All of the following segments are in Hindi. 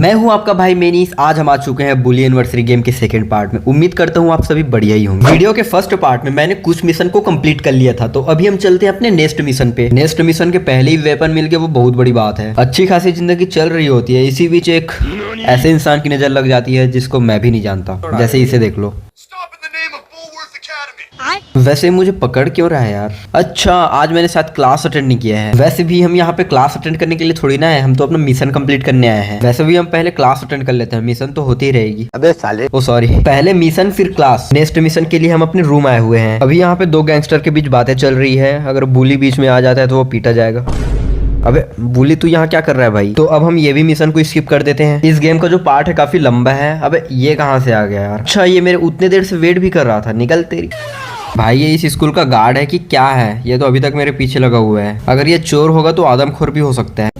मैं हूं आपका भाई मेनीस। आज हम आ चुके हैं बुली एनिवर्सरी गेम के सेकंड पार्ट में। उम्मीद करता हूं आप सभी बढ़िया ही होंगे। वीडियो के फर्स्ट पार्ट में मैंने कुछ मिशन को कंप्लीट कर लिया था, तो अभी हम चलते हैं अपने नेक्स्ट मिशन पे। नेक्स्ट मिशन के पहले ही वेपन मिल गया, वो बहुत बड़ी बात है। अच्छी खासी जिंदगी चल रही होती है, इसी बीच एक ऐसे इंसान की नजर लग जाती है जिसको मैं भी नहीं जानता, जैसे इसे देख लो। वैसे मुझे पकड़ क्यों रहा है यार? अच्छा, आज मैंने शायद क्लास अटेंड नहीं किया है। वैसे भी हम यहाँ पे क्लास अटेंड करने के लिए थोड़ी ना है, हम तो अपना मिशन कंप्लीट करने आए हैं। वैसे भी हम पहले क्लास अटेंड कर लेते हैं, मिशन तो होती ही रहेगी। अबे साले, ओ सॉरी, पहले मिशन फिर क्लास। नेक्स्ट मिशन के लिए हम अपने रूम आए हुए हैं। अभी यहाँ पे दो गैंगस्टर के बीच बातें चल रही है। अगर बुली बीच में आ जाता है तो वो पीटा जाएगा। अबे बुली, तू यहाँ क्या कर रहा है भाई? तो अब हम ये भी मिशन को स्किप कर देते हैं। इस गेम का जो पार्ट है काफी लंबा है। अबे ये कहाँ से आ गया यार? अच्छा, ये मेरे उतने देर से वेट भी कर रहा था। निकल तेरी। भाई ये इस स्कूल का गार्ड है कि क्या है? ये तो अभी तक मेरे पीछे लगा हुआ है। अगर ये चोर होगा तो आदमखोर भी हो सकता है।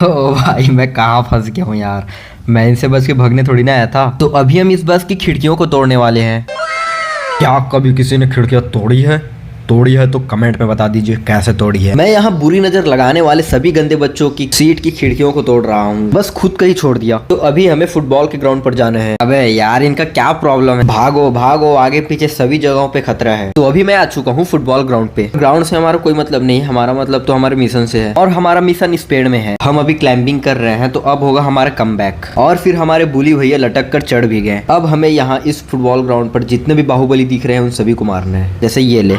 ओ भाई, मैं कहाँ फंस गया हूँ यार। मैं इनसे बच के भागने थोड़ी ना आया था। तो अभी हम इस बस की खिड़कियों को तोड़ने वाले हैं। क्या कभी किसी ने खिड़कियां तोड़ी है? तोड़ी है तो कमेंट में बता दीजिए कैसे तोड़ी है। मैं यहाँ बुरी नजर लगाने वाले सभी गंदे बच्चों की सीट की खिड़कियों को तोड़ रहा हूँ। बस खुद का ही छोड़ दिया। तो अभी हमें फुटबॉल के ग्राउंड पर जाना है। अबे यार, इनका क्या प्रॉब्लम है? भागो भागो, आगे पीछे सभी जगहों पे खतरा है। तो अभी मैं आ चुका हूँ फुटबॉल ग्राउंड पे। ग्राउंड से हमारा कोई मतलब नहीं, हमारा मतलब तो हमारे मिशन से है। और हमारा मिशन इस पेड़ में है। हम अभी क्लाइंबिंग कर रहे हैं, तो अब होगा हमारा कमबैक। और फिर हमारे बुली भैया लटक कर चढ़ भी गए। अब हमें यहाँ इस फुटबॉल ग्राउंड पर जितने भी बाहुबली दिख रहे हैं उन सभी को मारना है। जैसे ये ले,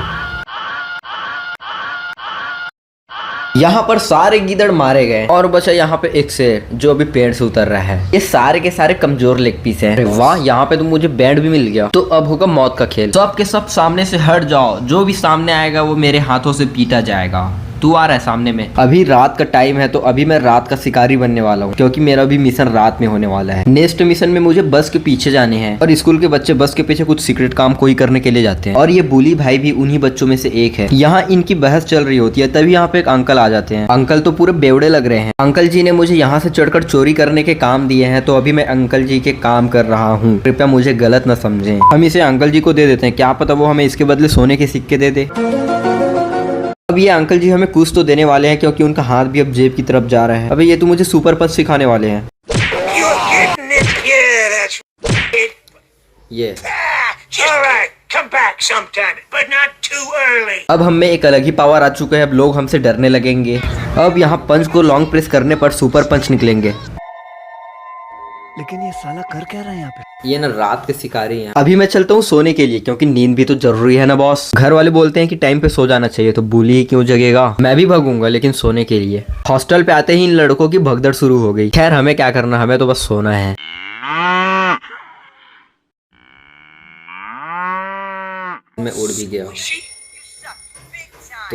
यहाँ पर सारे गीदड़ मारे गए और बचा यहाँ पे एक शेर जो अभी पेड़ से उतर रहा है। ये सारे के सारे कमजोर लेग पीस हैं। अरे वाह, यहाँ पे तो मुझे बैंड भी मिल गया। तो अब होगा मौत का खेल। सब के सब सामने से हट जाओ। जो भी सामने आएगा वो मेरे हाथों से पीटा जाएगा। तू आ रहा है सामने में? अभी रात का टाइम है, तो अभी मैं रात का शिकारी बनने वाला हूँ, क्योंकि मेरा भी मिशन रात में होने वाला है। नेक्स्ट मिशन में मुझे बस के पीछे जाने हैं। और स्कूल के बच्चे बस के पीछे कुछ सीक्रेट काम कोई करने के लिए जाते हैं। और ये बुली भाई भी उन्हीं बच्चों में से एक है। यहाँ इनकी बहस चल रही होती है, तभी यहाँ पे एक अंकल आ जाते हैं। अंकल तो पूरे बेवड़े लग रहे हैं। अंकल जी ने मुझे यहाँ से चढ़कर चोरी करने के काम दिए हैं, तो अभी मैं अंकल जी के काम कर रहा हूँ। कृपया मुझे गलत न समझें। हम इसे अंकल जी को दे देते हैं, क्या पता वो हमें इसके बदले सोने के सिक्के दे दे। अब ये अंकल जी हमें कुछ तो देने वाले हैं, क्योंकि उनका हाथ भी अब जेब की तरफ जा रहा है। अबे ये तो मुझे सुपर पंच सिखाने वाले हैं। ये अब हम में एक अलग ही पावर आ चुका है। अब लोग हमसे डरने लगेंगे। अब यहाँ पंच को लॉन्ग प्रेस करने पर सुपर पंच निकलेंगे। लेकिन ये साला कर क्या रहा है यहाँ पे? ये ना रात के शिकारी हैं। अभी मैं चलता हूँ सोने के लिए, क्योंकि नींद भी तो जरूरी है ना बॉस। घर वाले बोलते हैं कि टाइम पे सो जाना चाहिए, तो बुली ही क्यों जगेगा। मैं भी भागूंगा, लेकिन सोने के लिए। हॉस्टल पे आते ही इन लड़कों की भगदड़ शुरू हो गई। खैर, हमें क्या करना, हमें तो बस सोना है। मैं उड़ भी गया।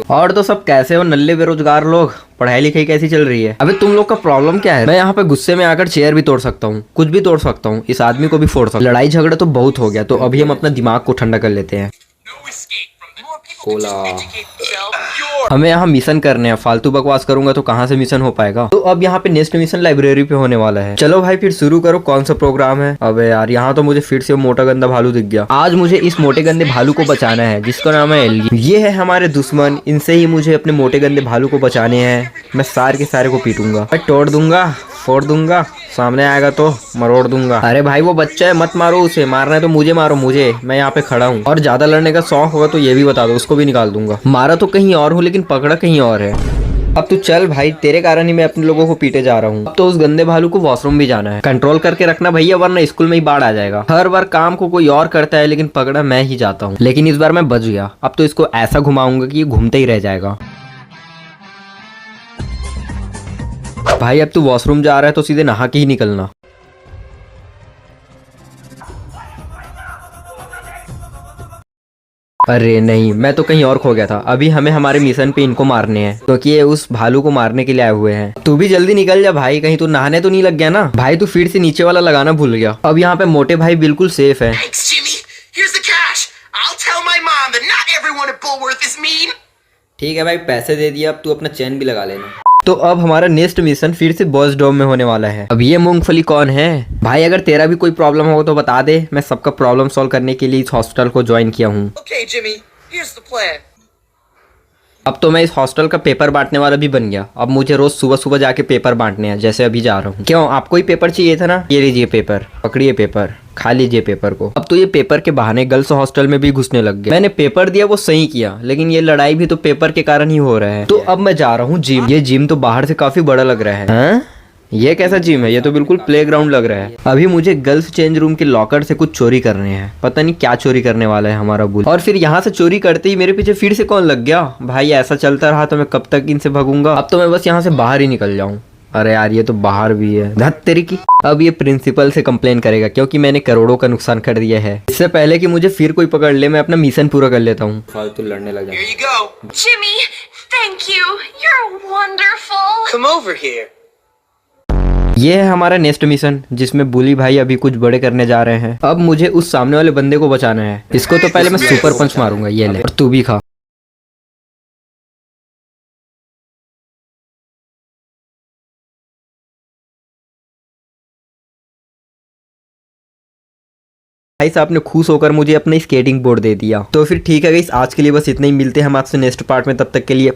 और तो सब कैसे हो नल्ले बेरोजगार लोग? पढ़ाई लिखाई कैसी चल रही है? अबे तुम लोग का प्रॉब्लम क्या है? मैं यहाँ पे गुस्से में आकर चेयर भी तोड़ सकता हूँ, कुछ भी तोड़ सकता हूँ, इस आदमी को भी फोड़ सकता हूँ। लड़ाई झगड़ा तो बहुत हो गया, तो अभी हम अपना दिमाग को ठंडा कर लेते हैं। कोला, हमें यहाँ मिशन करने हैं। फालतू बकवास करूंगा तो कहाँ से मिशन हो पाएगा। तो अब यहाँ पे नेक्स्ट मिशन लाइब्रेरी पे होने वाला है। चलो भाई फिर शुरू करो, कौन सा प्रोग्राम है? अबे यार, यहाँ तो मुझे फिर से मोटा गंदा भालू दिख गया। आज मुझे इस मोटे गंदे भालू को बचाना है, जिसका नाम है एलगी। ये है हमारे दुश्मन, इनसे ही मुझे अपने मोटे गंदे भालू को बचाने हैं। मैं सारे के सारे को पीटूंगा, मैं तोड़ दूंगा, फोड़ दूंगा, सामने आएगा तो मरोड़ दूंगा। अरे भाई वो बच्चा है, मत मारो उसे। मारना है तो मुझे मारो, मुझे, मैं यहाँ पे खड़ा हूँ। और ज्यादा लड़ने का शौक होगा तो ये भी बता दो, उसको भी निकाल दूंगा। मारा तो कहीं और हूँ, लेकिन पकड़ा कहीं और है। अब तू चल भाई, तेरे कारण ही मैं अपने लोगों को पीटे जा रहा हूँ। अब तो उस गंदे भालू को वॉशरूम भी जाना है। कंट्रोल करके रखना भैया, वरना स्कूल में ही बाढ़ आ जाएगा। हर बार काम को कोई और करता है, लेकिन पकड़ा मैं ही जाता हूँ। लेकिन इस बार मैं बच गया। अब तो इसको ऐसा घुमाऊंगा कि ये घूमते ही रह जाएगा। भाई अब तू वॉशरूम जा रहा है तो सीधे नहा के ही निकलना। अरे नहीं, मैं तो कहीं और खो गया था। अभी हमें हमारे मिशन पे इनको मारने हैं, क्योंकि ये उस भालू को मारने के लिए आए हुए हैं। तू भी जल्दी निकल जा भाई, कहीं तू नहाने तो नहीं लग गया ना। भाई तू फिर से नीचे वाला लगाना भूल गया। अब यहाँ पे मोटे भाई बिल्कुल सेफ है। ठीक है भाई, पैसे दे दिए, अब तू अपना चैन भी लगा लेना। तो अब हमारा नेक्स्ट मिशन फिर से बॉस डॉम में होने वाला है। अब ये मूंगफली कौन है? भाई अगर तेरा भी कोई प्रॉब्लम हो तो बता दे, मैं सबका प्रॉब्लम सॉल्व करने के लिए इस हॉस्पिटल को ज्वाइन किया हूँ। अब तो मैं इस हॉस्टल का पेपर बांटने वाला भी बन गया। अब मुझे रोज सुबह सुबह जाके पेपर बांटने हैं, जैसे अभी जा रहा हूँ। क्यों, आपको ही पेपर चाहिए था ना? ये लीजिए पेपर, पकड़िए पेपर, खा लीजिए पेपर को। अब तो ये पेपर के बहाने गर्ल्स हॉस्टल में भी घुसने लग गए। मैंने पेपर दिया वो सही किया, लेकिन ये लड़ाई भी तो पेपर के कारण ही हो रहा है। तो अब मैं जा रहा हूँ जिम। ये जिम तो बाहर से काफी बड़ा लग रहा है। हाँ? ये कैसा जिम है? ये तो बिल्कुल प्लेग्राउंड लग रहा है। अभी मुझे गर्ल्स चेंज रूम के लॉकर से कुछ चोरी करने हैं। पता नहीं क्या चोरी करने वाला है हमारा बुल। और फिर यहाँ से चोरी करते ही मेरे पीछे फिर से कौन लग गया? भाई ऐसा चलता रहा तो मैं कब तक इनसे भगूंगा? अब तो मैं बस यहाँ से बाहर ही निकल जाऊँ। अरे यार, ये तो बाहर भी है, धत तेरी की। अब ये प्रिंसिपल से कंप्लेन करेगा क्योंकि मैंने करोड़ों का नुकसान कर दिया है। इससे पहले कि मुझे फिर कोई पकड़ ले, मैं अपना मिशन पूरा कर लेता हूँ। फालतू लड़ने लगा। Here you go. Jimmy, thank you. You're wonderful. Come over here. ये है हमारा नेक्स्ट मिशन, जिसमें बुली भाई अभी कुछ बड़े करने जा रहे हैं। अब मुझे उस सामने वाले बंदे को बचाना है। इसको तो पहले मैं सुपर पंच मारूंगा। ये ले, और तू भी खा। भाई साहब ने खुश होकर मुझे अपना स्केटिंग बोर्ड दे दिया। तो फिर ठीक है गाइस, आज के लिए बस इतना ही। मिलते हैं हम आपसे नेक्स्ट पार्ट में, तब तक के लिए